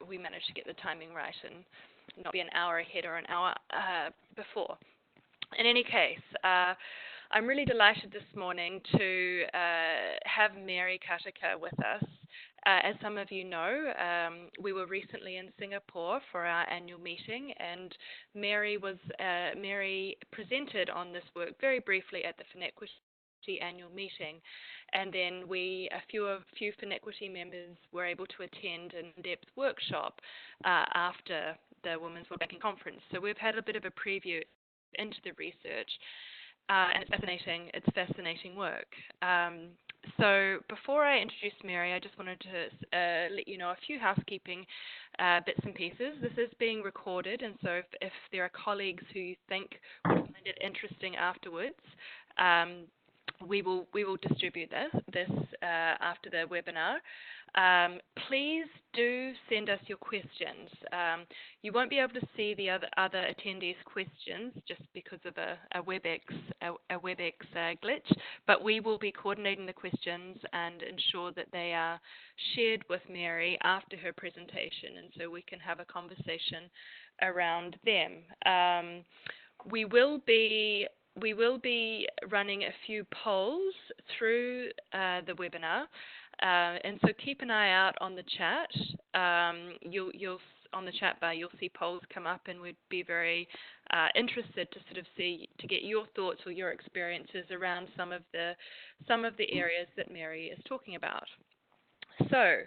we managed to get the timing right and not be an hour ahead or an hour before. In any case, I'm really delighted this morning to have Mary Katika with us. As some of you know, we were recently in Singapore for our annual meeting, and Mary presented on this work very briefly at the FinEquity annual meeting, and then a few FinEquity members were able to attend an in-depth workshop after the Women's World Banking Conference. So we've had a bit of a preview into the research, and it's fascinating work. So before I introduce Mary, I just wanted to let you know a few housekeeping bits and pieces. This is being recorded, and so if there are colleagues who you think would find it interesting afterwards, we will distribute this after the webinar. Please do send us your questions. You won't be able to see the other attendees' questions just because of a WebEx glitch, but we will be coordinating the questions and ensure that they are shared with Mary after her presentation, and so we can have a conversation around them. We will be running a few polls through the webinar, and so keep an eye out on the chat. You'll on the chat bar you'll see polls come up, and we'd be very interested to sort of get your thoughts or your experiences around some of the areas that Mary is talking about. So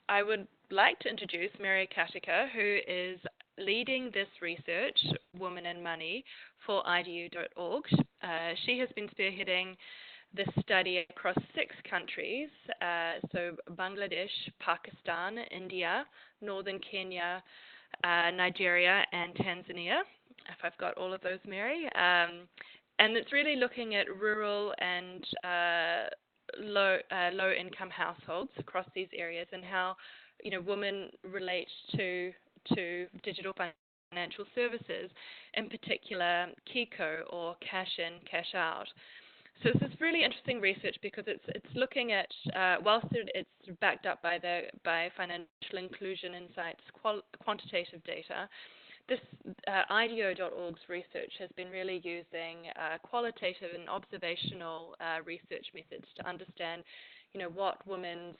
I would like to introduce Mary Katika, who is leading this research, Women and Money, for IDEO.org. She has been spearheading this study across 6 countries, so Bangladesh, Pakistan, India, Northern Kenya, Nigeria, and Tanzania, if I've got all of those, Mary. And it's really looking at rural and low-income households across these areas and how women relate to digital financial services, in particular Kiko, or cash in, cash out. So this is really interesting research because it's looking at, whilst it's backed up by Financial Inclusion Insights quantitative data, this IDEO.org's research has been really using qualitative and observational research methods to understand what women's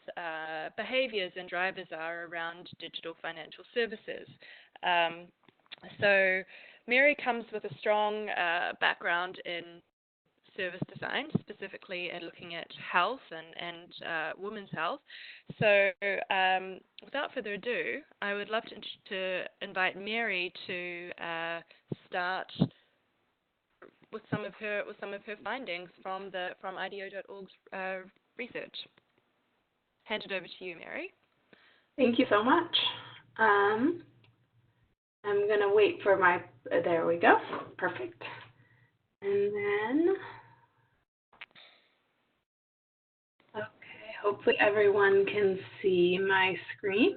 behaviors and drivers are around digital financial services. So Mary comes with a strong background in service design, specifically in looking at health and women's health. So without further ado, I would love to invite Mary to start with some of her findings from IDEO.org's research. Hand it over to you, Mary. Thank you so much. I'm going to wait for there we go. Perfect. And then, okay, hopefully everyone can see my screen.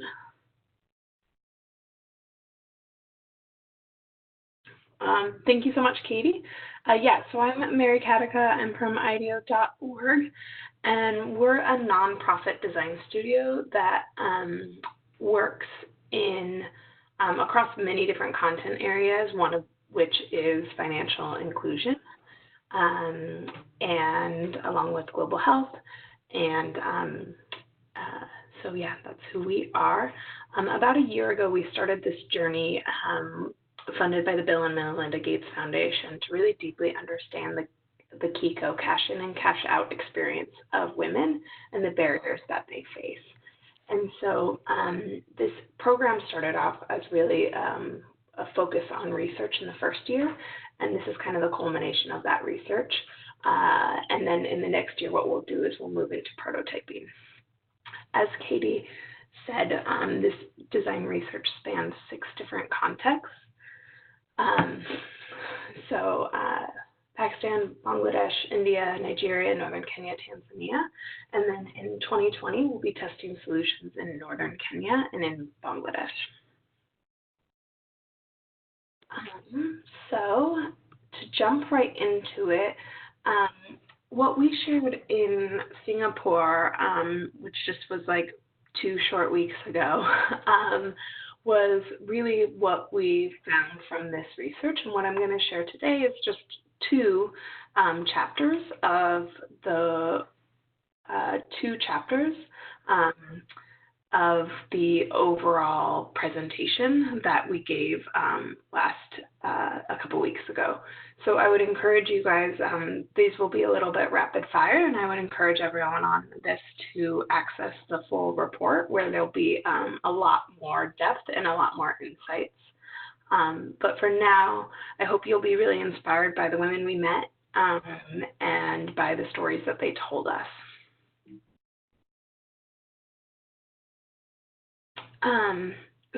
Thank you so much, Katie. So I'm Mary Katika. I'm from IDEO.org, and we're a nonprofit design studio that works in across many different content areas, one of which is financial inclusion, and along with global health. And so yeah, that's who we are. About a year ago, we started this journey funded by the Bill and Melinda Gates Foundation to really deeply understand the Kiko, cash in and cash out experience of women and the barriers that they face. And so this program started off as really a focus on research in the first year, and this is kind of the culmination of that research. And then in the next year, what we'll do is we'll move into prototyping. As Katie said, this design research spans 6 different contexts. Pakistan, Bangladesh, India, Nigeria, Northern Kenya, Tanzania. And then in 2020, we'll be testing solutions in Northern Kenya and in Bangladesh. So to jump right into it, what we shared in Singapore, which just was like 2 short weeks ago, was really what we found from this research. And what I'm going to share today is just 2 chapters of the 2 chapters of the overall presentation that we gave a couple weeks ago. So I would encourage you guys, these will be a little bit rapid fire, and I would encourage everyone on this to access the full report where there'll be a lot more depth and a lot more insights. But for now, I hope you'll be really inspired by the women we met and by the stories that they told us.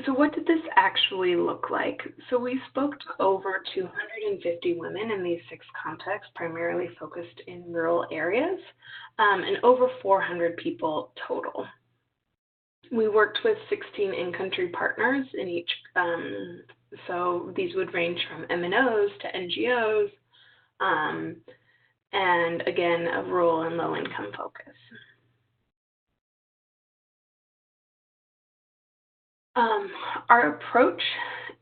So what did this actually look like? So we spoke to over 250 women in these 6 contexts, primarily focused in rural areas, and over 400 people total. We worked with 16 in-country partners in each, so these would range from MNOs to NGOs, and again, a rural and low-income focus. Our approach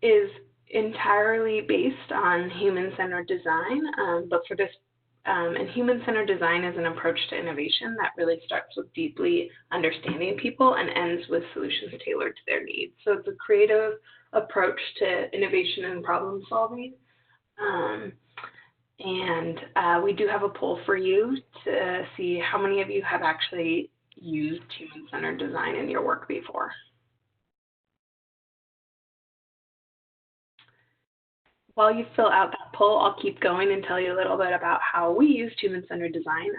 is entirely based on human-centered design, but for this, and human-centered design is an approach to innovation that really starts with deeply understanding people and ends with solutions tailored to their needs. So it's a creative approach to innovation and problem solving. We do have a poll for you to see how many of you have actually used human-centered design in your work before. While you fill out that poll, I'll keep going and tell you a little bit about how we used human-centered design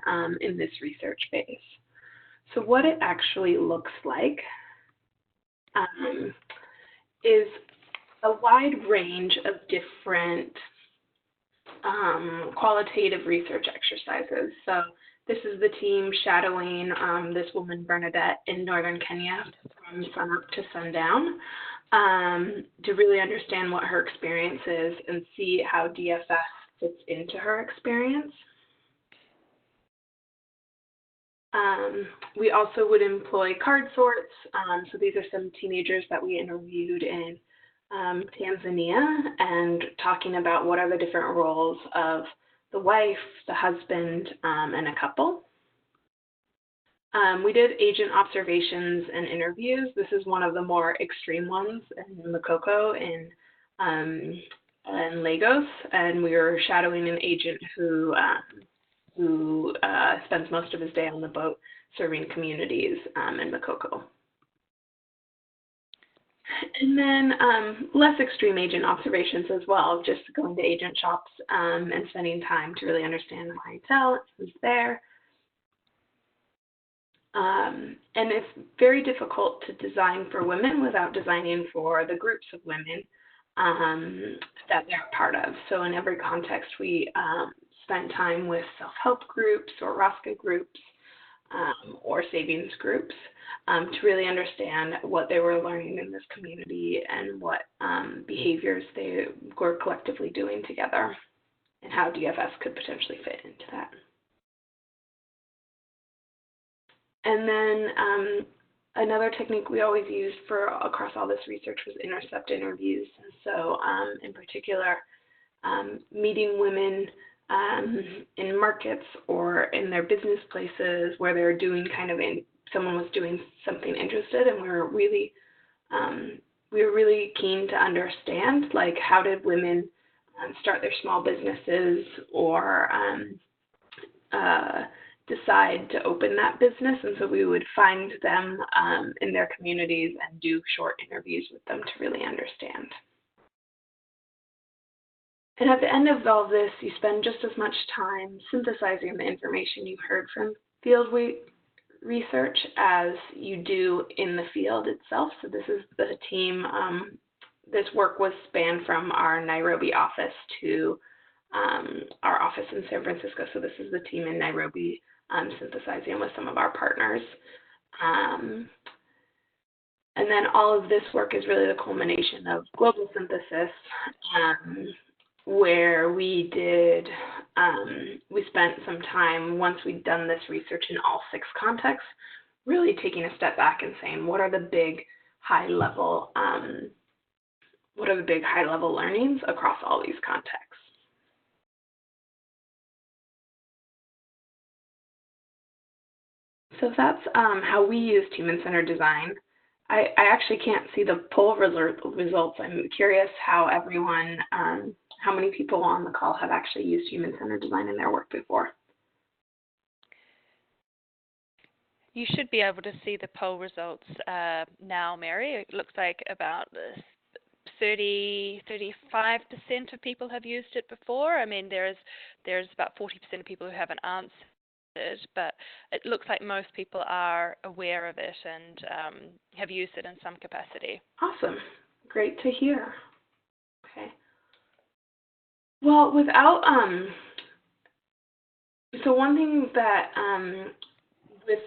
in this research phase. So what it actually looks like is a wide range of different qualitative research exercises. So this is the team shadowing this woman, Bernadette, in northern Kenya from sunup to sundown, to really understand what her experience is and see how DFS fits into her experience. We also would employ card sorts. So these are some teenagers that we interviewed in Tanzania, and talking about what are the different roles of the wife, the husband, and a couple. We did agent observations and interviews. This is one of the more extreme ones in Makoko in Lagos, and we were shadowing an agent who spends most of his day on the boat serving communities in Makoko. And then less extreme agent observations as well, just going to agent shops and spending time to really understand the clientele, who's there. And it's very difficult to design for women without designing for the groups of women that they're part of. So in every context, we spent time with self-help groups or ROSCA groups or savings groups to really understand what they were learning in this community and what behaviors they were collectively doing together and how DFS could potentially fit into that. And then another technique we always used for across all this research was intercept interviews. And so in particular, meeting women in markets or in their business places where they're doing someone was doing something interested, and we were really keen to understand, like, how did women start their small businesses or decide to open that business. And so we would find them in their communities and do short interviews with them to really understand. And at the end of all this, you spend just as much time synthesizing the information you heard from field research as you do in the field itself. So this is the team. This work was spanned from our Nairobi office to our office in San Francisco. So this is the team in Nairobi synthesizing with some of our partners. And then all of this work is really the culmination of global synthesis, where we spent some time, once we'd done this research in all 6 contexts, really taking a step back and saying, what are the big high-level learnings across all these contexts? So that's how we used human-centered design. I actually can't see the poll results. I'm curious how everyone, how many people on the call have actually used human-centered design in their work before. You should be able to see the poll results now, Mary. It looks like about 35% of people have used it before. I mean, there's about 40% of people who haven't answered, but it looks like most people are aware of it and have used it in some capacity. Awesome. Great to hear. Okay. Well, without, so one thing that with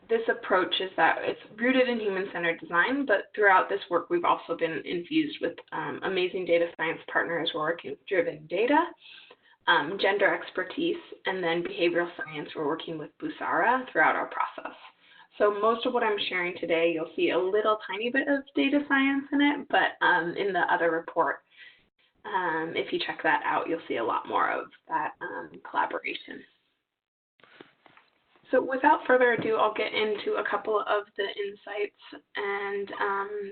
this approach is that it's rooted in human-centered design, but throughout this work, we've also been infused with amazing data science partners working with driven data, gender expertise, and then behavioral science. We're working with Busara throughout our process. So most of what I'm sharing today, you'll see a little tiny bit of data science in it, but in the other report, if you check that out, you'll see a lot more of that collaboration. So without further ado, I'll get into a couple of the insights, and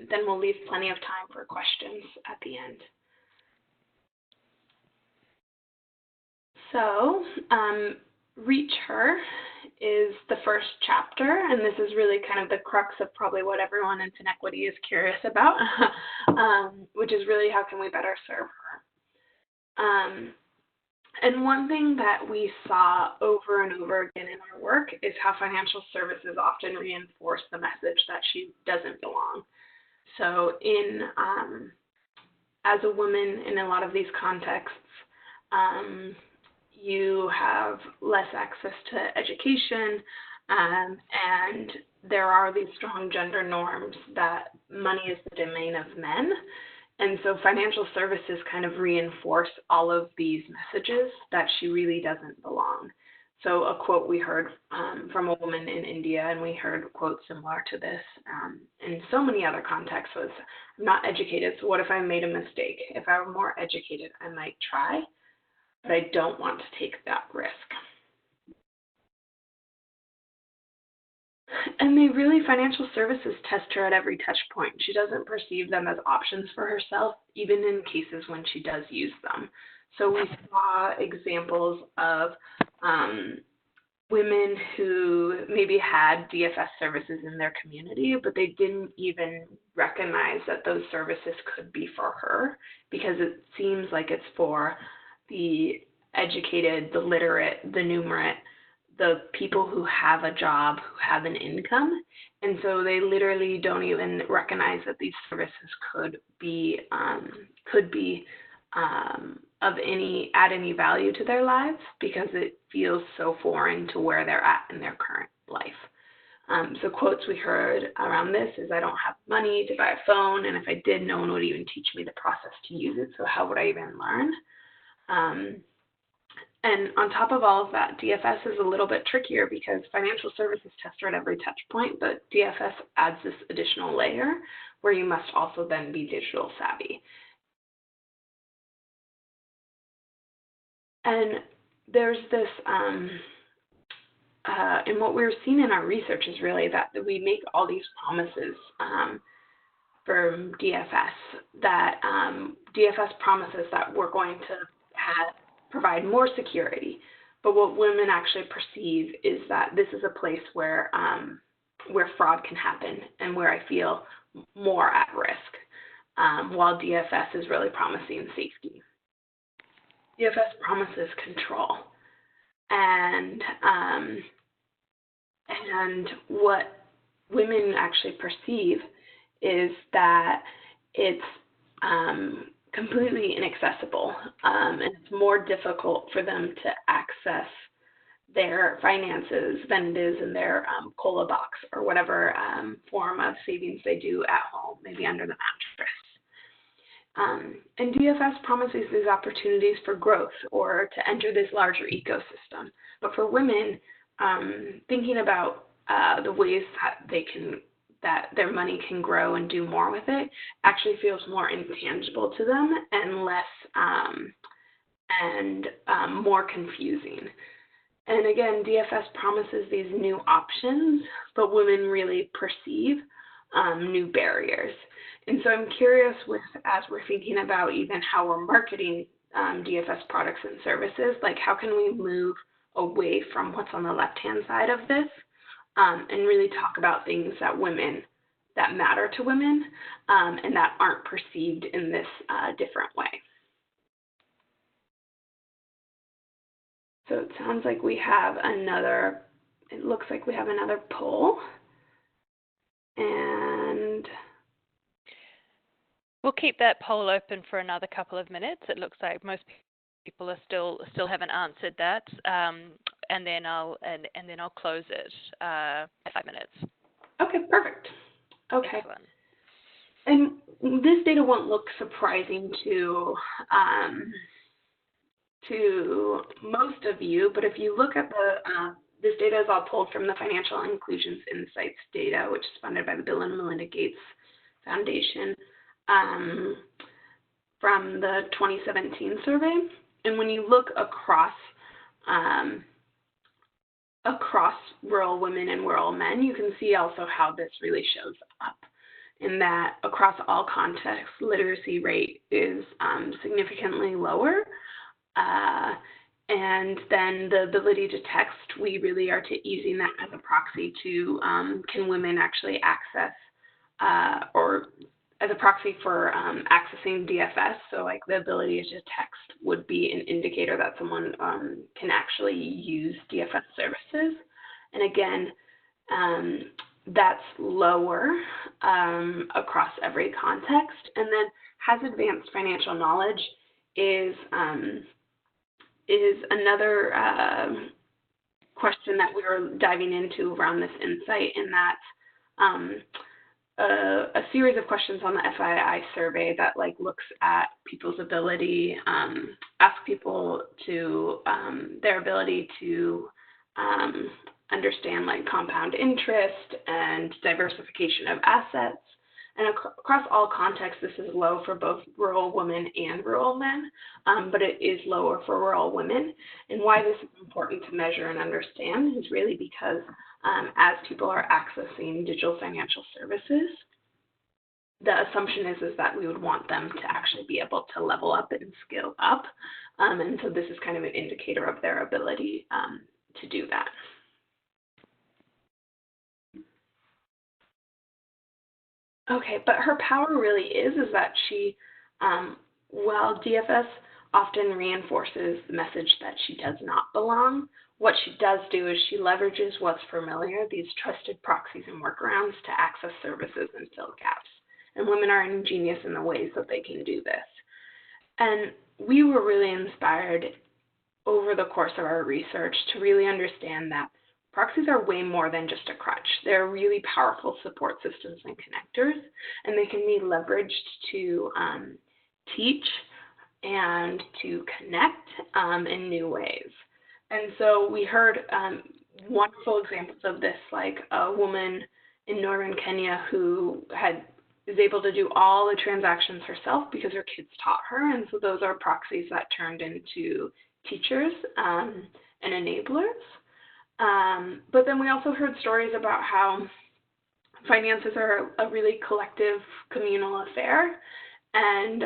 then we'll leave plenty of time for questions at the end. So Reach Her is the first chapter, and this is really kind of the crux of probably what everyone in FinEquity is curious about, which is really how can we better serve her. And one thing that we saw over and over again in our work is how financial services often reinforce the message that she doesn't belong. So as a woman in a lot of these contexts, you have less access to education, and there are these strong gender norms that money is the domain of men. And so financial services kind of reinforce all of these messages that she really doesn't belong. So a quote we heard from a woman in India, and we heard quotes similar to this in so many other contexts, was, I'm not educated, so what if I made a mistake? If I were more educated, I might try, but I don't want to take that risk. And financial services test her at every touch point. She doesn't perceive them as options for herself, even in cases when she does use them. So we saw examples of women who maybe had DFS services in their community, but they didn't even recognize that those services could be for her, because it seems like it's for the educated, the literate, the numerate, the people who have a job, who have an income, and so they literally don't even recognize that these services could add any value to their lives, because it feels so foreign to where they're at in their current life. So quotes we heard around this is, I don't have money to buy a phone, and if I did, no one would even teach me the process to use it, so how would I even learn? And on top of all of that, DFS is a little bit trickier because financial services test her at every touch point, but DFS adds this additional layer where you must also then be digital savvy. And there's this, and what we're seeing in our research is really that we make all these promises for DFS, that DFS promises that we're going to provide more security, but what women actually perceive is that this is a place where fraud can happen and where I feel more at risk, while DFS is really promising safety. DFS promises control, and what women actually perceive is that it's completely inaccessible, and it's more difficult for them to access their finances than it is in their cola box or whatever form of savings they do at home, maybe under the mattress. And DFS promises these opportunities for growth or to enter this larger ecosystem. But for women, thinking about the ways that their money can grow and do more with it actually feels more intangible to them and less more confusing. And again, DFS promises these new options, but women really perceive new barriers. And so I'm curious, as we're thinking about even how we're marketing DFS products and services, like how can we move away from what's on the left-hand side of this and really talk about things that matter to women and that aren't perceived in this different way. So it sounds like we have it looks like we have another poll. And we'll keep that poll open for another couple of minutes. It looks like most people are still haven't answered that, and then I'll close it in 5 minutes. Okay, perfect. Okay. Excellent. And this data won't look surprising to most of you, but if you look at this data is all pulled from the Financial Inclusions Insights data, which is funded by the Bill and Melinda Gates Foundation from the 2017 survey. And when you look across rural women and rural men, you can see also how this really shows up in that across all contexts, literacy rate is significantly lower. And then the ability to text, we really are using that as a proxy to can women actually access or as a proxy for accessing DFS. So like the ability to text would be an indicator that someone can actually use DFS services. And again, that's lower across every context. And then has advanced financial knowledge is another question that we were diving into around this insight, in that a series of questions on the FII survey that like looks at people's ability, ask people to their ability to understand like compound interest and diversification of assets. And across all contexts, this is low for both rural women and rural men, but it is lower for rural women. And why this is important to measure and understand is really because as people are accessing digital financial services, the assumption is that we would want them to actually be able to level up and scale up. And so this is kind of an indicator of their ability to do that. Okay, but her power really is that she, while DFS often reinforces the message that she does not belong, what she does do is she leverages what's familiar, these trusted proxies and workarounds to access services and fill gaps. And women are ingenious in the ways that they can do this. And we were really inspired over the course of our research to really understand that proxies are way more than just a crutch. They're really powerful support systems and connectors, and they can be leveraged to teach and to connect in new ways. And so we heard wonderful examples of this, like a woman in northern Kenya who is able to do all the transactions herself because her kids taught her, and so those are proxies that turned into teachers and enablers. But then we also heard stories about how finances are a really collective communal affair. And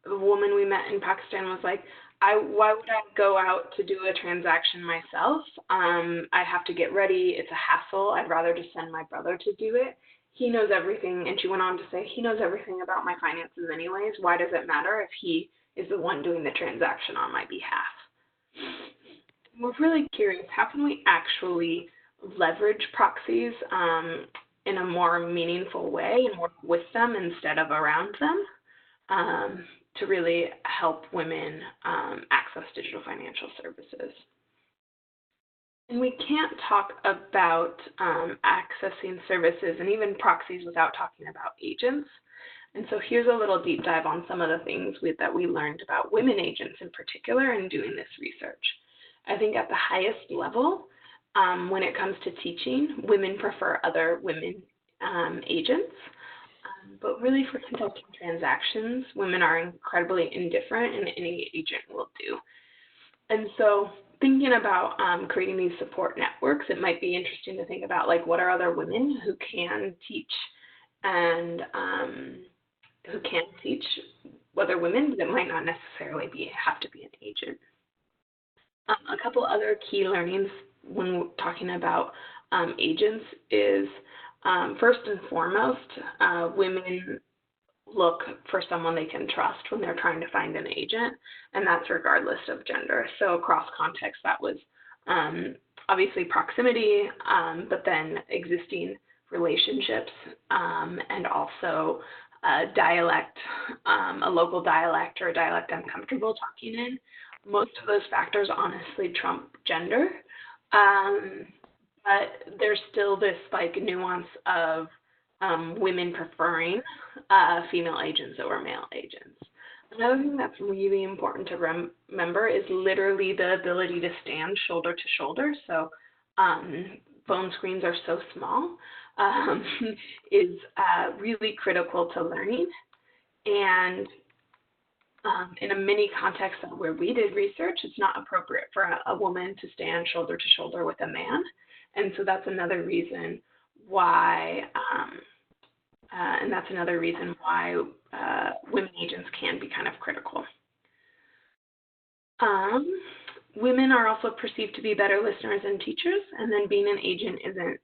the woman we met in Pakistan was like, why would I go out to do a transaction myself? I have to get ready. It's a hassle. I'd rather just send my brother to do it. He knows everything. And she went on to say, he knows everything about my finances anyways. Why does it matter if he is the one doing the transaction on my behalf? We're really curious, how can we actually leverage proxies in a more meaningful way and work with them instead of around them to really help women access digital financial services? And we can't talk about accessing services and even proxies without talking about agents. And so here's a little deep dive on some of the things that we learned about women agents in particular in doing this research. I think at the highest level, When it comes to teaching, women prefer other women agents. But really for conducting transactions, women are incredibly indifferent and any agent will do. And so thinking about creating these support networks, it might be interesting to think about like what are other women who can teach and who can teach other women that might not necessarily have to be an agent. A couple other key learnings when we're talking about agents is first and foremost, women look for someone they can trust when they're trying to find an agent, and that's regardless of gender. So across context, that was obviously proximity, but then existing relationships, and also dialect, a local dialect or a dialect I'm comfortable talking in. Most of those factors honestly trump gender, but there's still this like nuance of women preferring female agents over male agents. Another thing that's really important to remember is literally the ability to stand shoulder to shoulder. So phone screens are so small, is really critical to learning. And in a many contexts where we did research, it's not appropriate for a woman to stand shoulder to shoulder with a man. And so that's another reason why, women agents can be kind of critical. Women are also perceived to be better listeners and teachers, and then being an agent isn't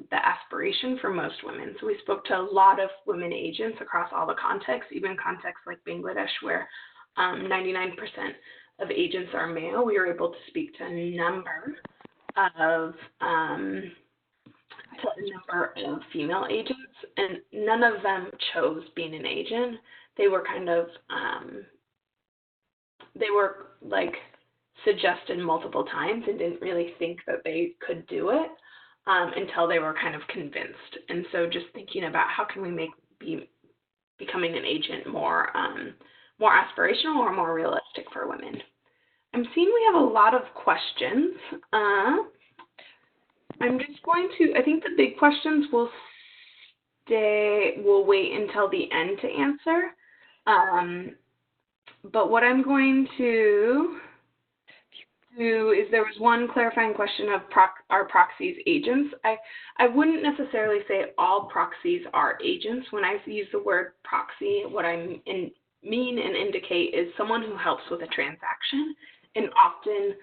the aspiration for most women. So we spoke to a lot of women agents across all the contexts, even contexts like Bangladesh where 99% of agents are male. We were able to speak to a number of female agents, and none of them chose being an agent. They were kind of, they were like suggested multiple times and didn't really think that they could do it until they were kind of convinced. And so just thinking about how can we make becoming an agent more aspirational or more realistic for women. I'm seeing we have a lot of questions. I'm just going to, I think the big questions will wait until the end to answer. But what I'm going to do is there was one clarifying question of are proxies agents? I wouldn't necessarily say all proxies are agents. When I use the word proxy, what I mean and indicate is someone who helps with a transaction, and often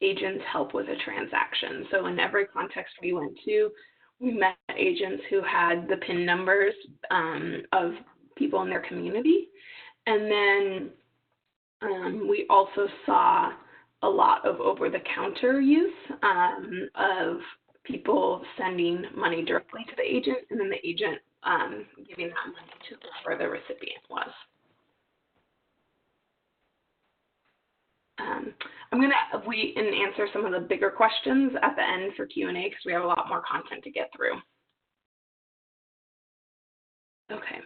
agents help with a transaction. So in every context we went to, we met agents who had the PIN numbers of people in their community. And then we also saw a lot of over-the-counter use of people sending money directly to the agent, and then the agent giving that money to where the recipient was. I'm going to wait and answer some of the bigger questions at the end for Q&A because we have a lot more content to get through. Okay.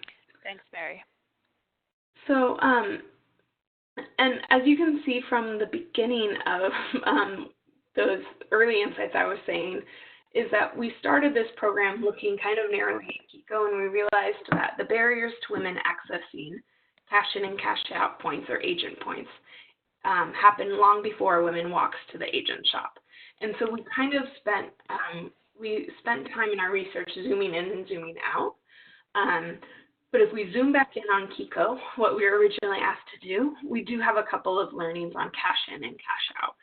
Thanks, Mary. So, and as you can see from the beginning of those early insights I was saying, is that we started this program looking kind of narrowly at Kiko, and we realized that the barriers to women accessing cash-in and cash-out points or agent points happen long before a woman walks to the agent shop. And so we kind of spent time in our research zooming in and zooming out. But if we zoom back in on Kiko, what we were originally asked to do, we do have a couple of learnings on cash-in and cash-out.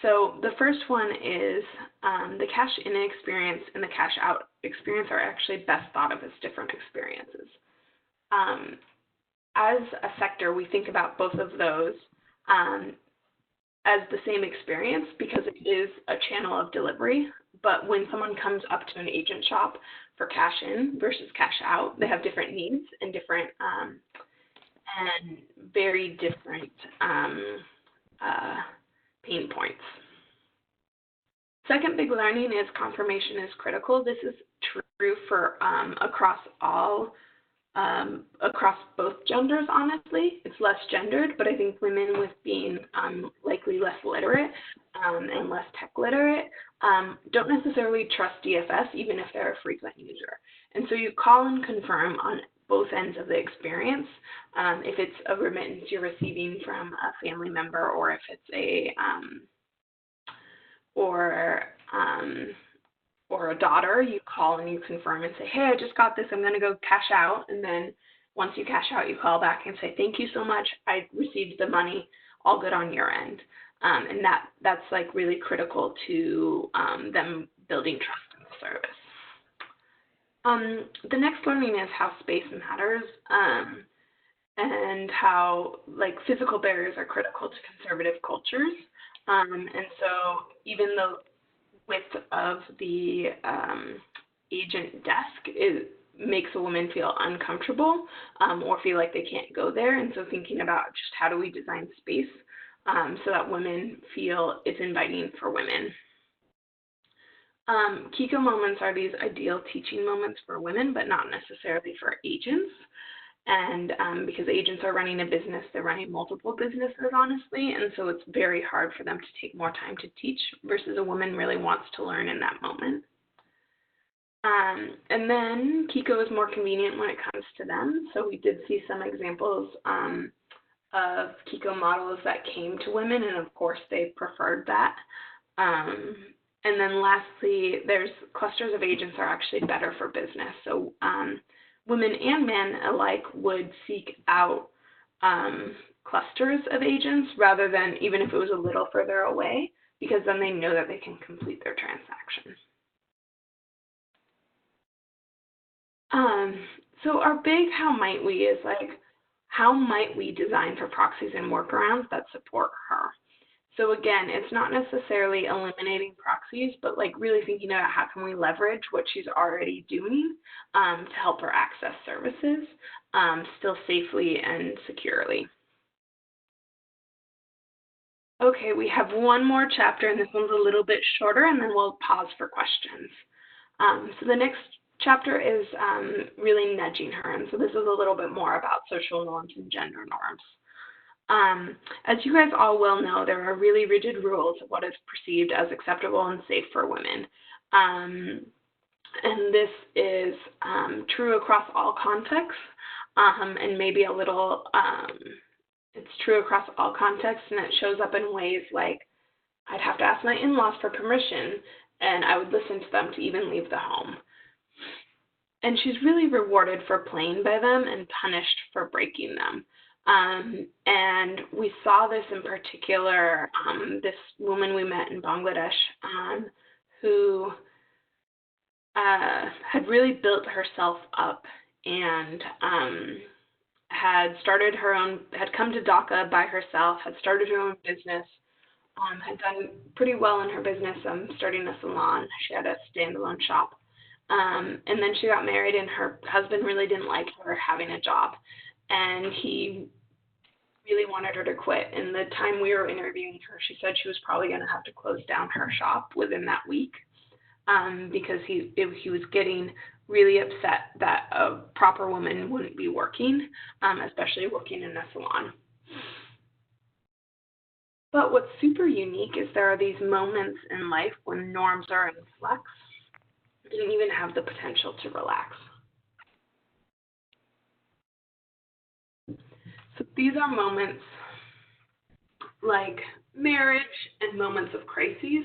So the first one is the cash-in experience and the cash-out experience are actually best thought of as different experiences. As a sector, we think about both of those as the same experience because it is a channel of delivery. But when someone comes up to an agent shop for cash in versus cash out, they have different needs and different and very different pain points. Second big learning is confirmation is critical. This is true for across all across both genders, honestly. It's less gendered, but I think women with being likely less literate and less tech literate don't necessarily trust DFS, even if they're a frequent user. And so you call and confirm on both ends of the experience, if it's a remittance you're receiving from a family member, or if it's or a daughter, you call and you confirm and say, hey, I just got this, I'm going to go cash out. And then once you cash out, you call back and say, thank you so much, I received the money, all good on your end. And that's like really critical to them building trust in the service. The next learning is how space matters, and how like physical barriers are critical to conservative cultures. And so even the width of the agent desk makes a woman feel uncomfortable or feel like they can't go there. And so thinking about just how do we design space so that women feel it's inviting for women. Kiko moments are these ideal teaching moments for women, but not necessarily for agents. And because agents are running a business, they're running multiple businesses, honestly, and so it's very hard for them to take more time to teach versus a woman really wants to learn in that moment. And then Kiko is more convenient when it comes to them. So we did see some examples of Kiko models that came to women, and of course they preferred that. And then lastly, there's clusters of agents are actually better for business. So women and men alike would seek out clusters of agents rather than even if it was a little further away, because then they know that they can complete their transaction. So our big how might we is like, how might we design for proxies and workarounds that support her? So again, it's not necessarily eliminating proxies, but like really thinking about how can we leverage what she's already doing to help her access services still safely and securely. Okay, we have one more chapter, and this one's a little bit shorter, and then we'll pause for questions. So the next chapter is really nudging her, and so this is a little bit more about social norms and gender norms. As you guys all well know, there are really rigid rules of what is perceived as acceptable and safe for women. And this is true across all contexts, and maybe a little, it's true across all contexts, and it shows up in ways like I'd have to ask my in-laws for permission, and I would listen to them to even leave the home. And she's really rewarded for playing by them and punished for breaking them. And we saw this in particular, this woman we met in Bangladesh who had really built herself up and had come to Dhaka by herself, had started her own business, had done pretty well in her business, starting a salon. She had a standalone shop. And then she got married, and her husband really didn't like her having a job. And he really wanted her to quit. And the time we were interviewing her, she said she was probably going to have to close down her shop within that week because he was getting really upset that a proper woman wouldn't be working, especially working in a salon. But what's super unique is there are these moments in life when norms are in flux and even have the potential to relax. So these are moments like marriage and moments of crises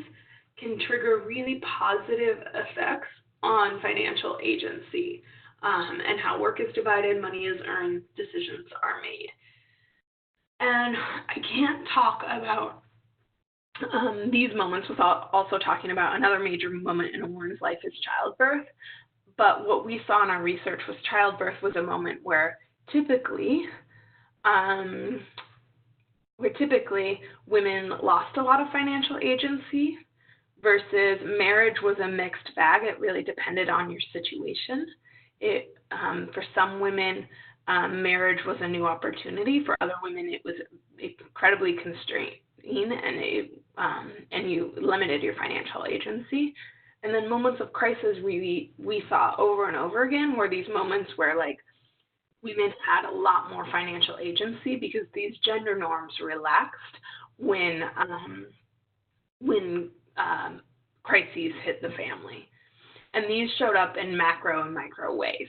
can trigger really positive effects on financial agency and how work is divided, money is earned, decisions are made. And I can't talk about these moments without also talking about another major moment in a woman's life is childbirth. But what we saw in our research was childbirth was a moment where typically women lost a lot of financial agency versus marriage was a mixed bag. It really depended on your situation. For some women, marriage was a new opportunity. For other women, it was incredibly constraining, and you limited your financial agency. And then moments of crisis we saw over and over again were these moments where like women had a lot more financial agency because these gender norms relaxed when crises hit the family. And these showed up in macro and micro ways.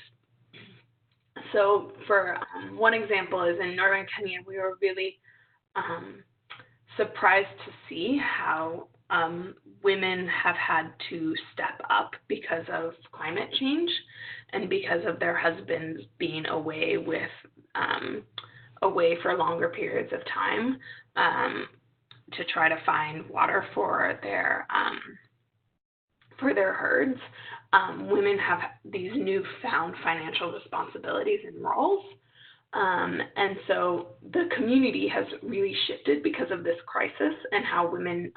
So for one example is in Northern Kenya, we were really surprised to see how women have had to step up because of climate change and because of their husbands being away for longer periods of time to try to find water for their herds. Women have these newfound financial responsibilities and roles. And so the community has really shifted because of this crisis and how women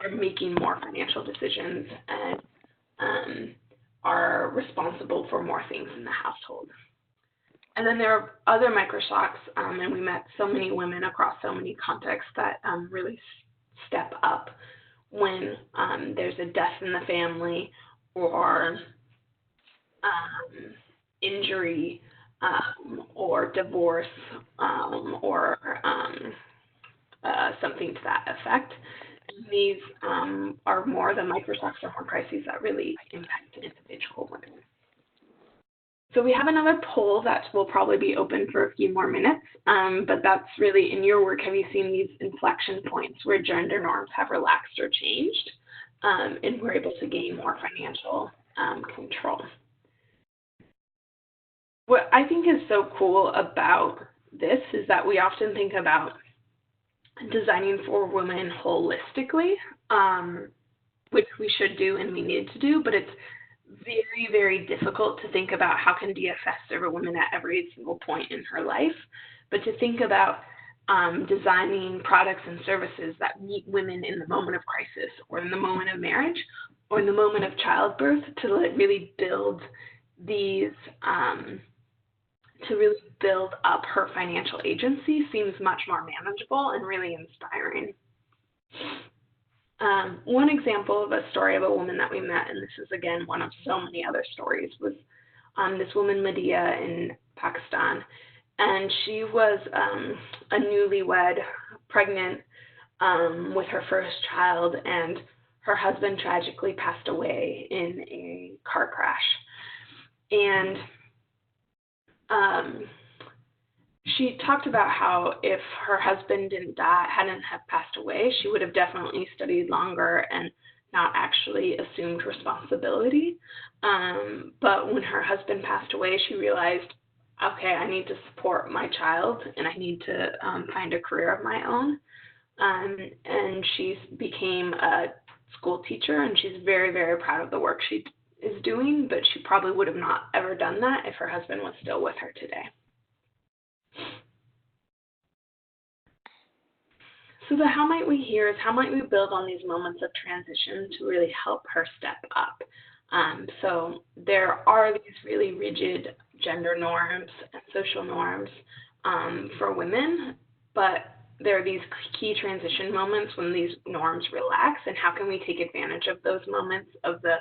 are making more financial decisions and are responsible for more things in the household. And then there are other microshocks, and we met so many women across so many contexts that really step up when there's a death in the family or injury or divorce or something to that effect. These are more the microshocks or more crises that really impact individual women. So we have another poll that will probably be open for a few more minutes, but that's really, in your work, have you seen these inflection points where gender norms have relaxed or changed and we're able to gain more financial control? What I think is so cool about this is that we often think about designing for women holistically, which we should do and we need to do, but it's very, very difficult to think about how can DFS serve a woman at every single point in her life, but to think about designing products and services that meet women in the moment of crisis or in the moment of marriage or in the moment of childbirth to really build these, to really build up her financial agency seems much more manageable and really inspiring. One example of a story of a woman that we met, and this is again one of so many other stories, was this woman Medea in Pakistan, and she was a newlywed, pregnant with her first child, and her husband tragically passed away in a car crash. And she talked about how if her husband hadn't have passed away, she would have definitely studied longer and not actually assumed responsibility. But when her husband passed away, she realized, okay, I need to support my child and I need to find a career of my own. And she became a school teacher, and she's very, very proud of the work she is doing, but she probably would have not ever done that if her husband was still with her today. So how might we build on these moments of transition to really help her step up? So there are these really rigid gender norms and social norms for women, but there are these key transition moments when these norms relax, and how can we take advantage of those moments of the,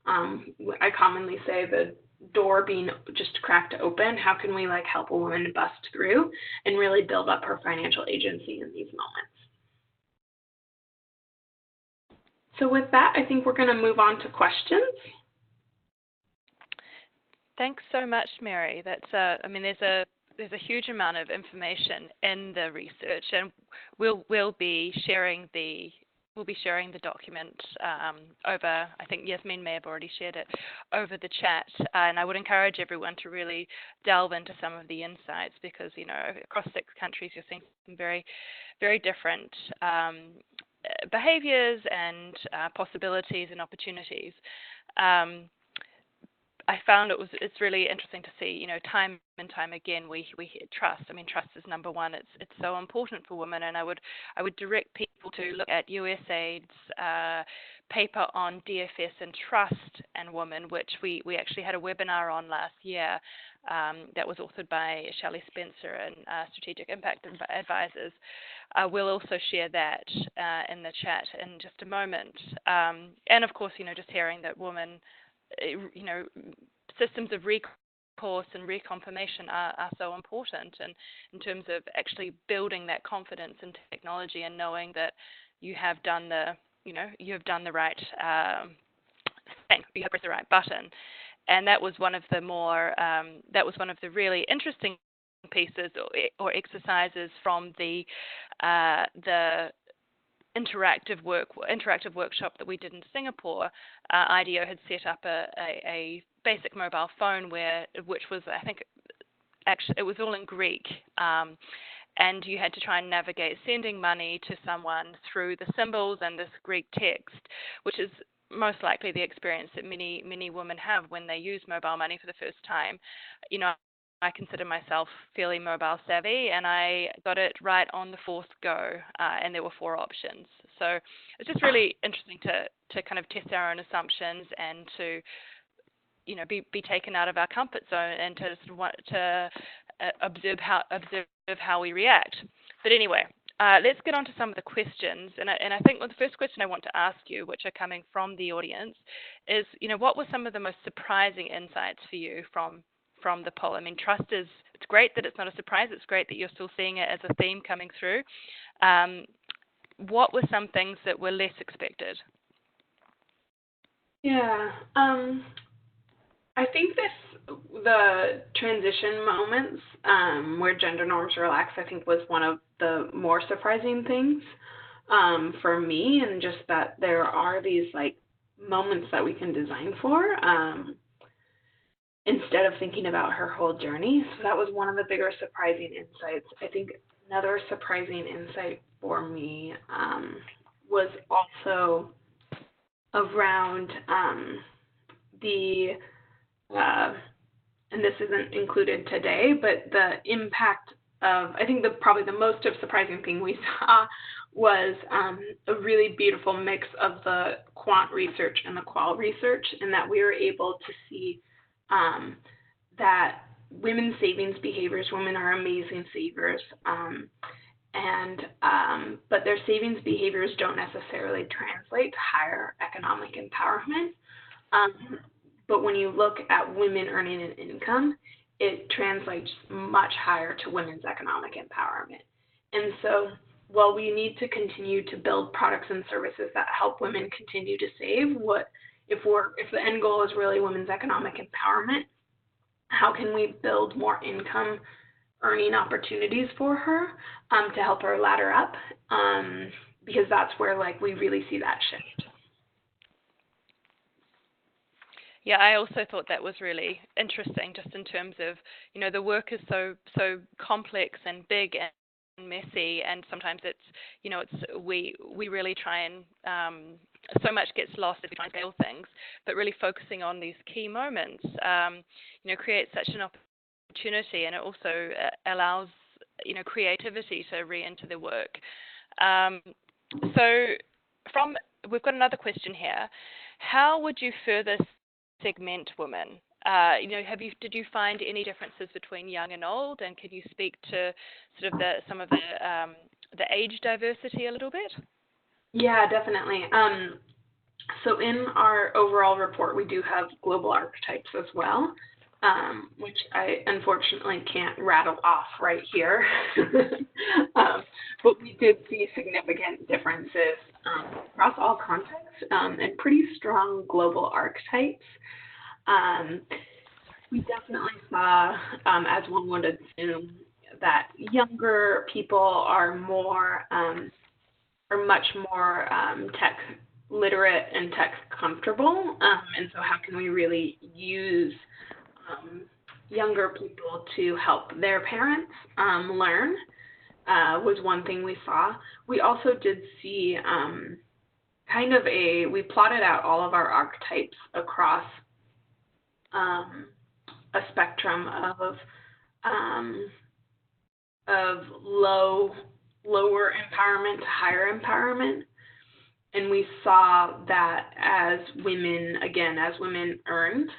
I commonly say, the door being just cracked open. How can we help a woman bust through and really build up her financial agency in these moments? So with that, I think we're going to move on to questions. Thanks so much, Mary. That's there's a huge amount of information in the research, and we'll be sharing the document over, I think Yasmin may have already shared it, over the chat. And I would encourage everyone to really delve into some of the insights because, across 6 countries, you're seeing some very, very different behaviors and possibilities and opportunities. I found it's really interesting to see, time and time again we hear trust. Trust is number one. It's so important for women, and I would direct people to look at USAID's paper on DFS and trust and women, which we actually had a webinar on last year that was authored by Shelley Spencer and Strategic Impact Advisors. We'll also share that in the chat in just a moment. And of course, just hearing that women, systems of recall course and reconfirmation are so important, and in terms of actually building that confidence in technology and knowing that you have done the right thing, you have pressed the right button. And that was one of the really interesting pieces or exercises from the interactive workshop that we did in Singapore. IDEO had set up a basic mobile phone which was, I think, actually it was all in Greek, and you had to try and navigate sending money to someone through the symbols and this Greek text, which is most likely the experience that many women have when they use mobile money for the first time. I consider myself fairly mobile savvy, and I got it right on the fourth go, and there were 4 options. So it's just really interesting to kind of test our own assumptions and to be taken out of our comfort zone and to observe how we react. But anyway, let's get on to some of the questions. And I think the first question I want to ask you, which are coming from the audience, is what were some of the most surprising insights for you from the poll? I mean, trust it's great that it's not a surprise. It's great that you're still seeing it as a theme coming through. What were some things that were less expected? Yeah, I think the transition moments where gender norms relax, I think, was one of the more surprising things for me, and just that there are these moments that we can design for instead of thinking about her whole journey. So that was one of the bigger surprising insights. I think another surprising insight for me was also around and this isn't included today, but the impact of, I think probably the most surprising thing we saw was a really beautiful mix of the quant research and the qual research, and that we were able to see that women's savings behaviors, women are amazing savers, but their savings behaviors don't necessarily translate to higher economic empowerment. But when you look at women earning an income, it translates much higher to women's economic empowerment. And so while we need to continue to build products and services that help women continue to save, if the end goal is really women's economic empowerment, how can we build more income earning opportunities for her to help her ladder up? Because that's where we really see that shift. Yeah, I also thought that was really interesting, just in terms of, the work is so complex and big and messy, and sometimes we really try and so much gets lost if we try and scale things, but really focusing on these key moments, creates such an opportunity, and it also allows, creativity to re-enter the work. So we've got another question here. How would you further segment women? Did you find any differences between young and old, and can you speak to sort of some of the age diversity a little bit? Yeah, definitely. So in our overall report, we do have global archetypes as well, which I unfortunately can't rattle off right here. But we did see significant differences across all contexts and pretty strong global archetypes. We definitely saw, as one would assume, that younger people are much more tech literate and tech comfortable, and so how can we really use younger people to help their parents learn was one thing we saw. We also did see we plotted out all of our archetypes across a spectrum of lower empowerment to higher empowerment. And we saw that as women earned,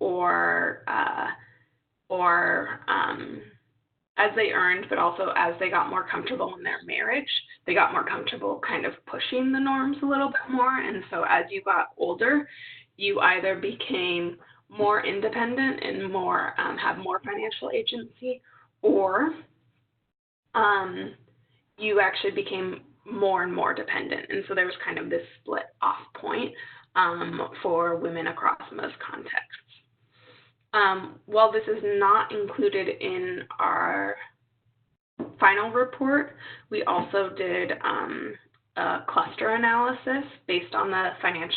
or as they earned, but also as they got more comfortable in their marriage, they got more comfortable kind of pushing the norms a little bit more. And so as you got older, you either became more independent and more have more financial agency, or you actually became more and more dependent. And so there was kind of this split off point for women across most contexts. While this is not included in our final report, we also did a cluster analysis based on the FII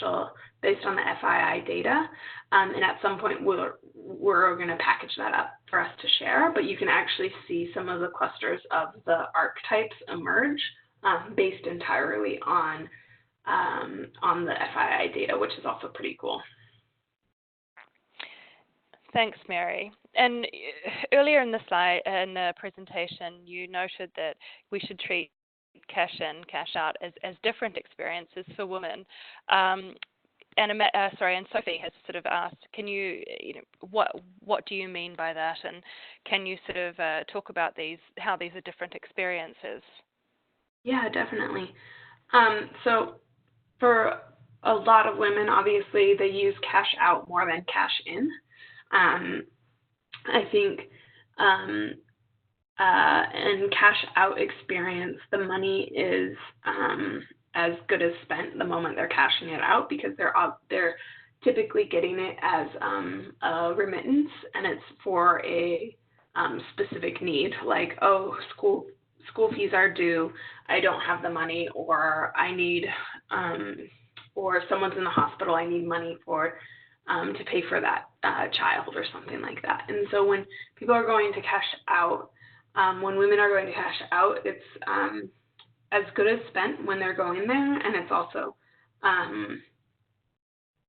data, and at some point we're going to package that up for us to share, but you can actually see some of the clusters of the archetypes emerge based entirely on the FII data, which is also pretty cool. Thanks, Mary. And earlier in the slide, in the presentation, you noted that we should treat cash in, cash out as different experiences for women. And Sophie has sort of asked, can you what do you mean by that, and can you sort of talk about how these are different experiences? Yeah, definitely. So for a lot of women, obviously they use cash out more than cash in. I think in cash out experience, the money is as good as spent the moment they're cashing it out, because they're typically getting it as a remittance, and it's for a specific need, like, oh, school fees are due, I don't have the money, or I need, or someone's in the hospital, I need money for to pay for that child or something like that. And so when people are going to cash out, when women are going to cash out, it's as good as spent when they're going there, and it's also,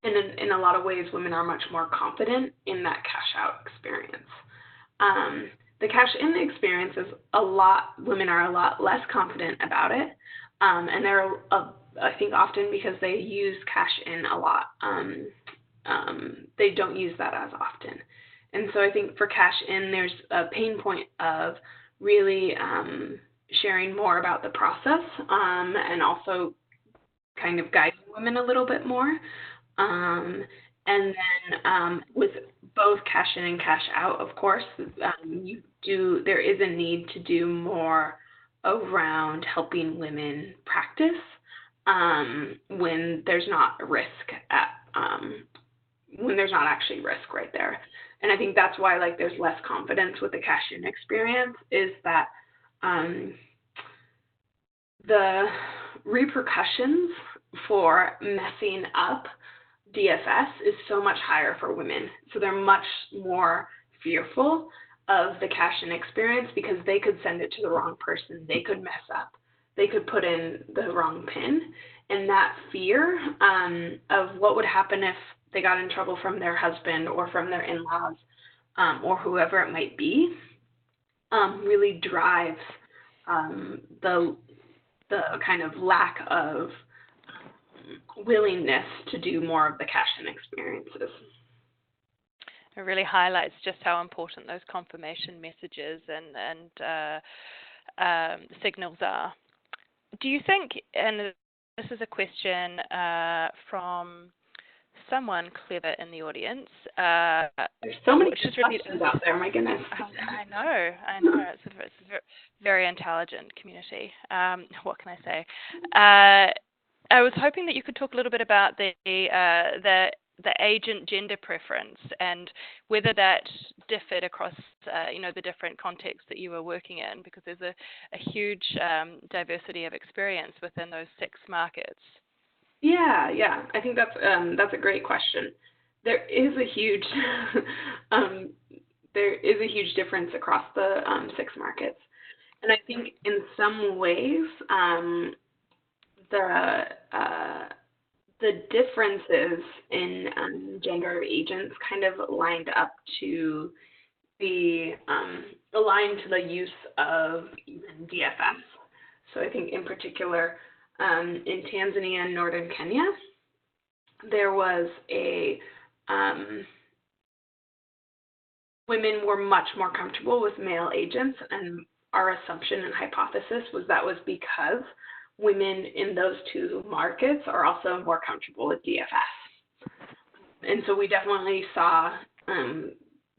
in a lot of ways, women are much more confident in that cash out experience. The cash in experience is women are a lot less confident about it, and they're, I think, often because they use cash in a lot. They don't use that as often. And so I think for cash in, there's a pain point of really sharing more about the process, and also kind of guiding women a little bit more. And then with both cash in and cash out, of course, there is a need to do more around helping women practice when there's not when there's not actually risk right there. And I think that's why there's less confidence with the cash in experience, is that the repercussions for messing up DFS is so much higher for women. So they're much more fearful of the cash in experience, because they could send it to the wrong person, they could mess up, they could put in the wrong PIN, and that fear of what would happen if they got in trouble from their husband or from their in-laws or whoever it might be, really drives the kind of lack of willingness to do more of the cash-in experiences. It really highlights just how important those confirmation messages and signals are. Do you think, and this is a question from someone clever in the audience. There's so many questions out there, my goodness. I know. It's a very intelligent community. What can I say? I was hoping that you could talk a little bit about the agent gender preference and whether that differed across the different contexts that you were working in, because there's a huge diversity of experience within those 6 markets. Yeah. I think that's a great question. There is a huge difference across the 6 markets, and I think in some ways the differences in gender of agents kind of aligned to the use of even DFS. So I think in particular, in Tanzania and northern Kenya, there was women were much more comfortable with male agents, and our assumption and hypothesis was that was because women in those 2 markets are also more comfortable with DFS. And so we definitely saw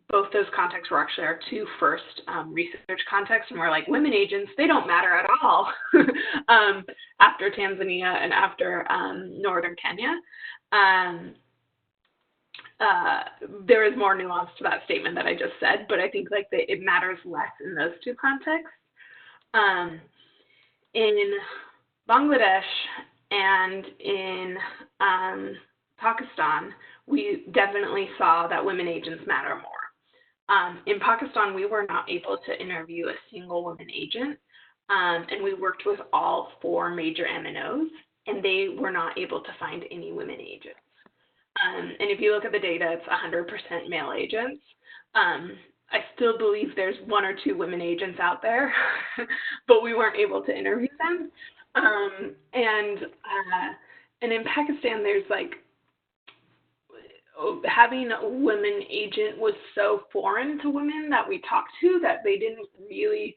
both those contexts were actually our two first research contexts, and we're like, women agents, they don't matter at all after Tanzania and after northern Kenya. There is more nuance to that statement that I just said, but I think like it matters less in those two contexts. In Bangladesh and in Pakistan, we definitely saw that women agents matter more. In Pakistan, we were not able to interview a single woman agent, and we worked with all 4 major MNOs, and they were not able to find any women agents. And if you look at the data, it's 100% male agents. I still believe there's 1 or 2 women agents out there, but we weren't able to interview them. And in Pakistan, there's like, having a women agent was so foreign to women that we talked to that they didn't really,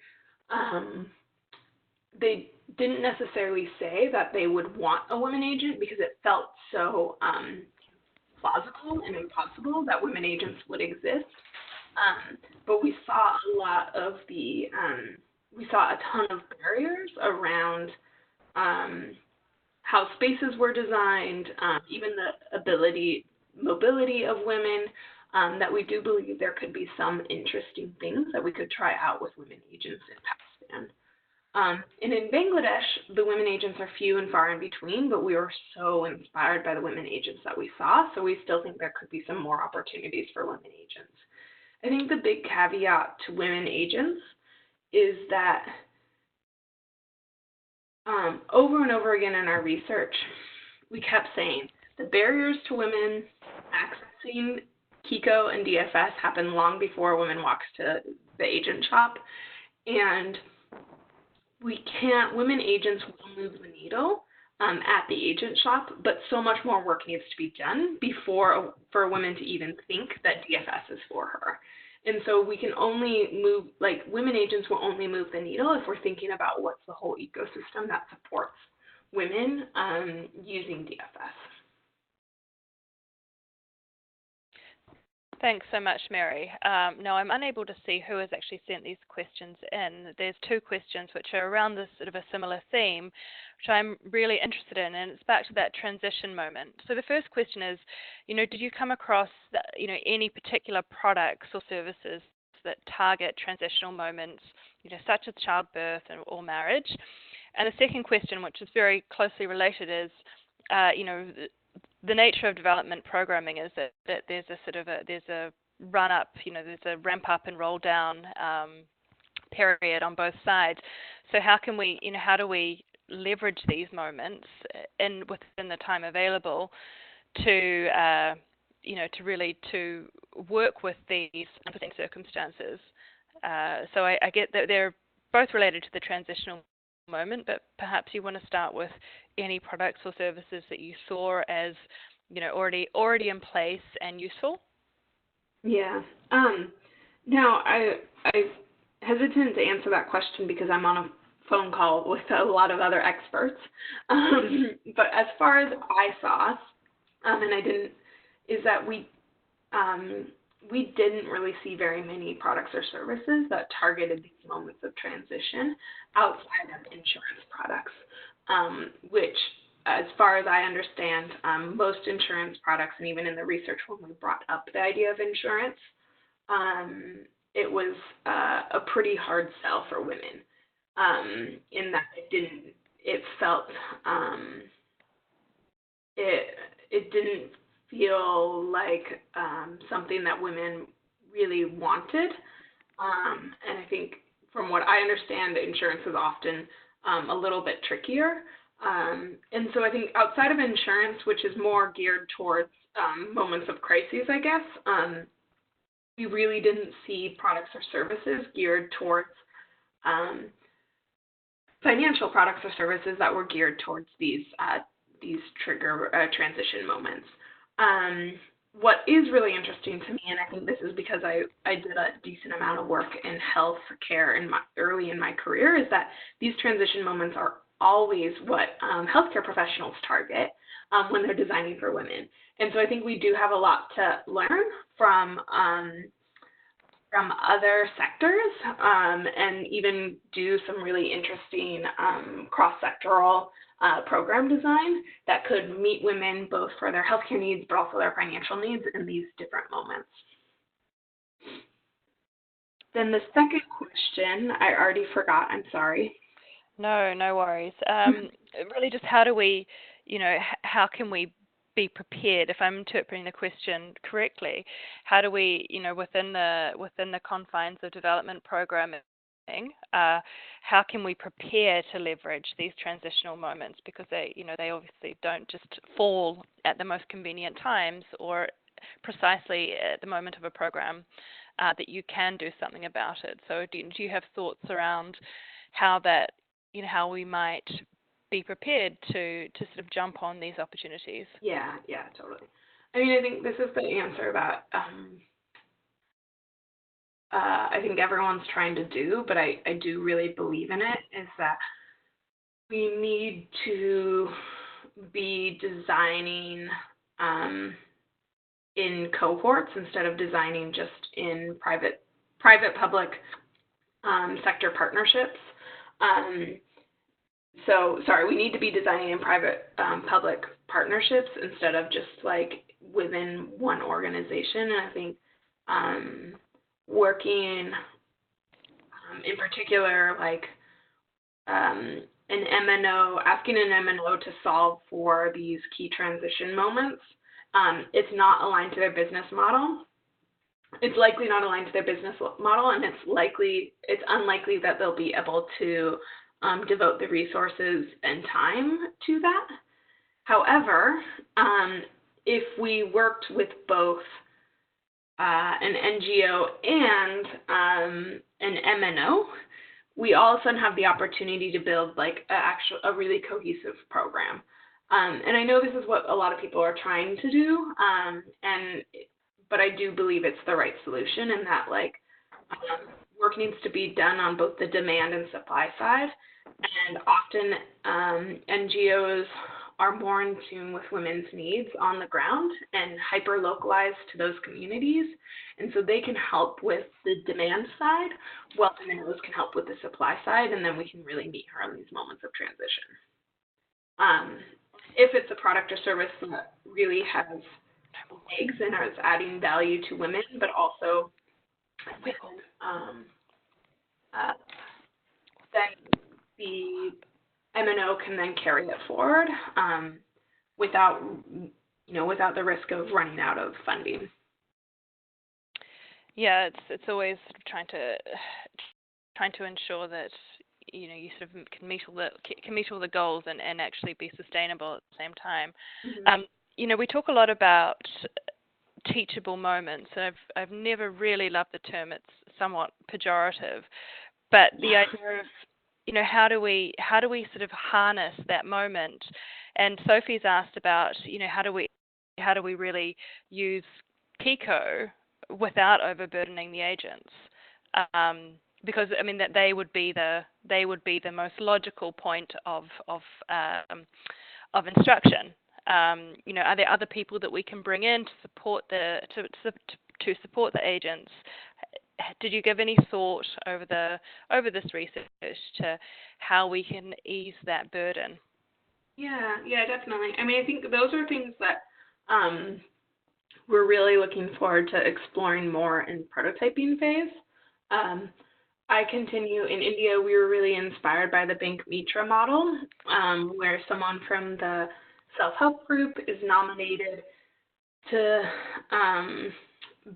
they didn't necessarily say that they would want a women agent because it felt so plausible and impossible that women agents would exist. But we saw a lot of we saw a ton of barriers around how spaces were designed, even the mobility of women, that we do believe there could be some interesting things that we could try out with women agents in Pakistan. And in Bangladesh, the women agents are few and far in between, but we were so inspired by the women agents that we saw, so we still think there could be some more opportunities for women agents. I think the big caveat to women agents is that over and over again in our research, we kept saying the barriers to women accessing Kiko and DFS happen long before a woman walks to the agent shop, and women agents will move the needle at the agent shop, but so much more work needs to be done for a woman to even think that DFS is for her. And so we can only move, like women agents will only move the needle if we're thinking about what's the whole ecosystem that supports women using DFS. Thanks so much, Mary. Now, I'm unable to see who has actually sent these questions in. There's 2 questions which are around this sort of a similar theme, which I'm really interested in, and it's back to that transition moment. So the first question is, did you come across, any particular products or services that target transitional moments, such as childbirth or marriage? And the second question, which is very closely related, is, the nature of development programming is that there's a run up, there's a ramp up and roll down period on both sides. So how do we leverage these moments within the time available to to work with these unforeseen circumstances? So I get that they're both related to the transitional moment, but perhaps you want to start with any products or services that you saw as already in place and useful. Yeah. Now I'm hesitant to answer that question because I'm on a phone call with a lot of other experts. But as far as I saw, and I didn't, is that we didn't really see very many products or services that targeted these moments of transition outside of insurance products, which, as far as I understand, most insurance products, and even in the research when we brought up the idea of insurance, it was a pretty hard sell for women, in that it didn't feel like something that women really wanted. And I think from what I understand, insurance is often a little bit trickier. And so I think outside of insurance, which is more geared towards moments of crises, I guess, we really didn't see products or services geared towards financial products or services that were geared towards these trigger transition moments. What is really interesting to me, and I think this is because I did a decent amount of work in health care early in my career, is that these transition moments are always what healthcare professionals target. when they're designing for women. And so I think we do have a lot to learn from other sectors, and even do some really interesting cross-sectoral program design that could meet women both for their healthcare needs but also their financial needs in these different moments. Then the second question, I already forgot, I'm sorry. No, no worries. Really just how do we, how can we be prepared? If I'm interpreting the question correctly, how do we, within the confines of development programming, how can we prepare to leverage these transitional moments, because they obviously don't just fall at the most convenient times or precisely at the moment of a program that you can do something about it. So do you have thoughts around how that, how we might be prepared to sort of jump on these opportunities? Yeah, totally. I mean, I think this is the answer that I think everyone's trying to do, but I do really believe in it, is that we need to be designing in cohorts instead of designing just in private-public sector partnerships. We need to be designing in private-public partnerships instead of just like within one organization. And I think working in particular, like an MNO, asking an MNO to solve for these key transition moments, it's not aligned to their business model. It's likely not aligned to their business model, and it's unlikely that they'll be able to devote the resources and time to that. However, if we worked with both an NGO and an MNO, we all of a sudden have the opportunity to build like a really cohesive program. And I know this is what a lot of people are trying to do, but I do believe it's the right solution, and that work needs to be done on both the demand and supply side. And often NGOs are more in tune with women's needs on the ground and hyper-localized to those communities. And so they can help with the demand side, while MNOs can help with the supply side, and then we can really meet her in these moments of transition. If it's a product or service that really has legs and is adding value to women, but also then the MNO can then carry it forward without the risk of running out of funding. Yeah, it's always trying to ensure that you sort of can meet all the goals and actually be sustainable at the same time. Mm-hmm. We talk a lot about teachable moments, and I've never really loved the term. It's somewhat pejorative, but the idea of how do we sort of harness that moment? And Sophie's asked about how do we really use PICO without overburdening the agents, because I mean that they would be the most logical point of instruction. Are there other people that we can bring in to support the agents? Did you give any thought over this research to how we can ease that burden? Yeah, definitely. I mean, I think those are things that we're really looking forward to exploring more in prototyping phase. I continue in India. We were really inspired by the Bank Mitra model, where someone from the self-help group is nominated to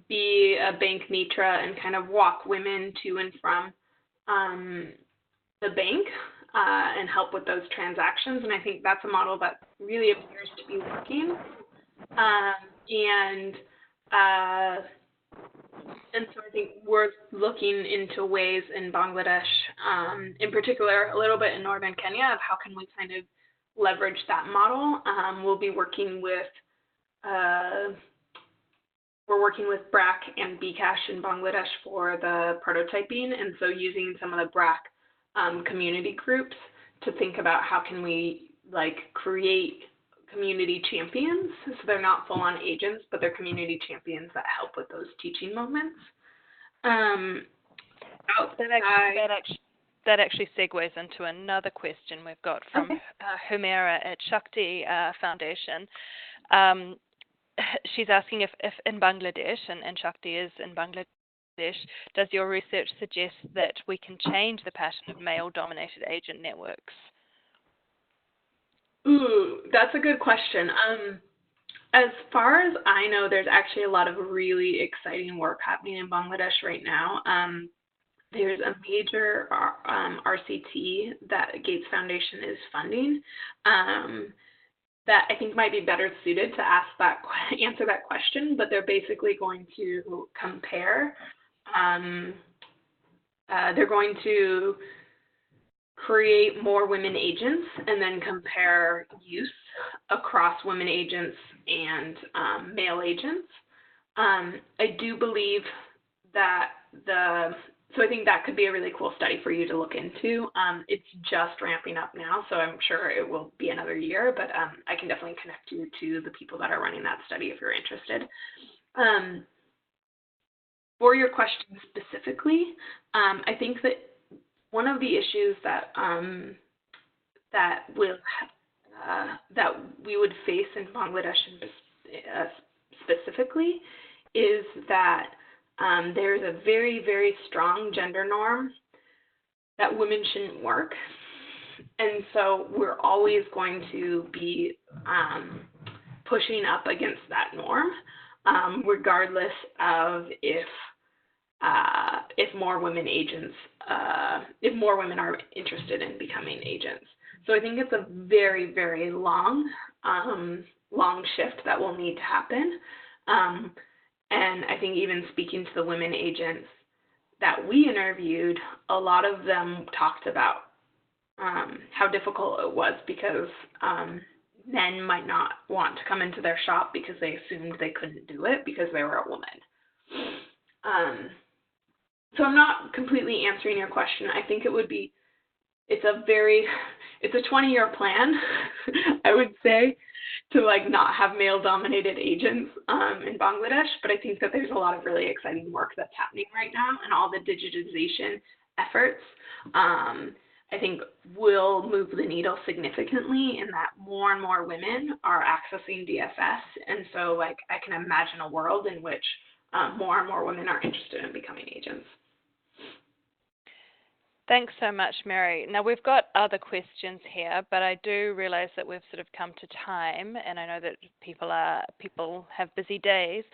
be a Bank Mitra and kind of walk women to and from the bank and help with those transactions. And I think that's a model that really appears to be working. And so I think we're looking into ways in Bangladesh, in particular, a little bit in northern Kenya, of how can we kind of leverage that model. We'll be working with we're working with BRAC and Bcash in Bangladesh for the prototyping, and so using some of the BRAC community groups to think about how can we create community champions. So they're not full-on agents, but they're community champions that help with those teaching moments. That actually segues into another question we've got from Humera at Shakti Foundation. She's asking if in Bangladesh, and Shakti is in Bangladesh, does your research suggest that we can change the pattern of male-dominated agent networks? Ooh, that's a good question. As far as I know, there's actually a lot of really exciting work happening in Bangladesh right now. There's a major RCT that Gates Foundation is funding that I think might be better suited to answer that question, but they're basically going to compare. They're going to create more women agents and then compare use across women agents and male agents. I do believe that so I think that could be a really cool study for you to look into. It's just ramping up now, so I'm sure it will be another year, but I can definitely connect you to the people that are running that study if you're interested. For your question specifically, I think that one of the issues that we would face in Bangladesh specifically is that there's a very, very strong gender norm that women shouldn't work. And so we're always going to be pushing up against that norm, regardless of if more women are interested in becoming agents. So I think it's a very, very long shift that will need to happen. And I think even speaking to the women agents that we interviewed, a lot of them talked about how difficult it was because men might not want to come into their shop because they assumed they couldn't do it because they were a woman. So I'm not completely answering your question. I think it's a 20-year plan, I would say, to not have male-dominated agents in Bangladesh, but I think that there's a lot of really exciting work that's happening right now, and all the digitization efforts, I think, will move the needle significantly in that more and more women are accessing DFS, and so I can imagine a world in which more and more women are interested in becoming agents. Thanks so much, Mary. Now, we've got other questions here, but I do realize that we've sort of come to time, and I know that people have busy days.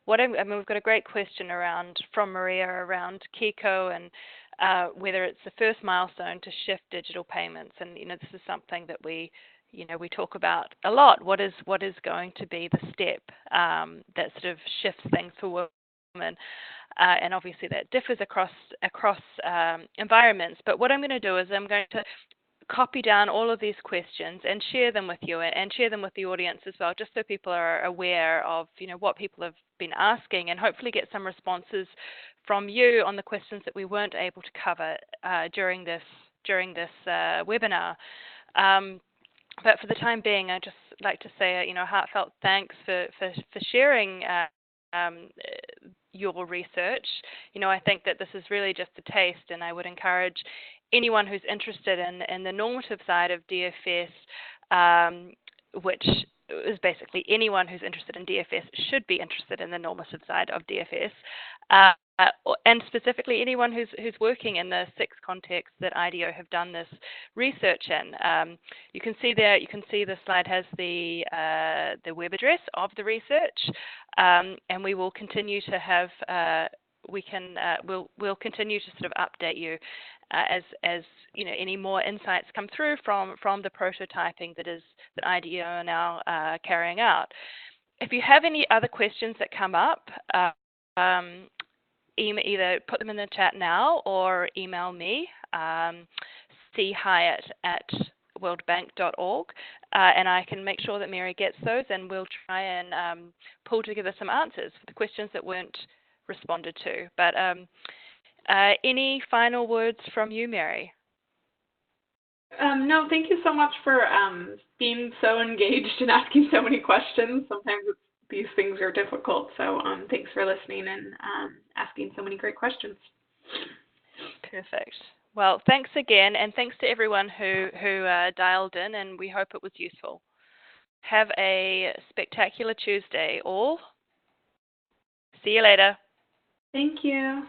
We've got a great question from Maria around Kiko and whether it's the first milestone to shift digital payments. And, this is something that we talk about a lot. What is going to be the step that sort of shifts things for women? And obviously that differs across environments. But what I'm going to do is I'm going to copy down all of these questions and share them with you and share them with the audience as well, just so people are aware of what people have been asking, and hopefully get some responses from you on the questions that we weren't able to cover during this webinar. But for the time being, I'd just like to say a heartfelt thanks for sharing your research. I think that this is really just a taste, and I would encourage anyone who's interested in the normative side of DFS, which is basically anyone who's interested in DFS should be interested in the normative side of DFS, and specifically anyone who's working in the 6 contexts that IDEO have done this research in. You can see the slide has the web address of the research, and we will continue to have we'll continue to sort of update you as any more insights come through from the prototyping that IDEO are now carrying out. If you have any other questions that come up, either put them in the chat now or email me, chyatt@worldbank.org, and I can make sure that Mary gets those, and we'll try and pull together some answers for the questions that weren't responded to. But any final words from you, Mary? No, thank you so much for being so engaged and asking so many questions. Sometimes these things are difficult, so thanks for listening and asking so many great questions. Perfect. Well, thanks again, and thanks to everyone who dialed in, and we hope it was useful. Have a spectacular Tuesday, all. See you later. Thank you.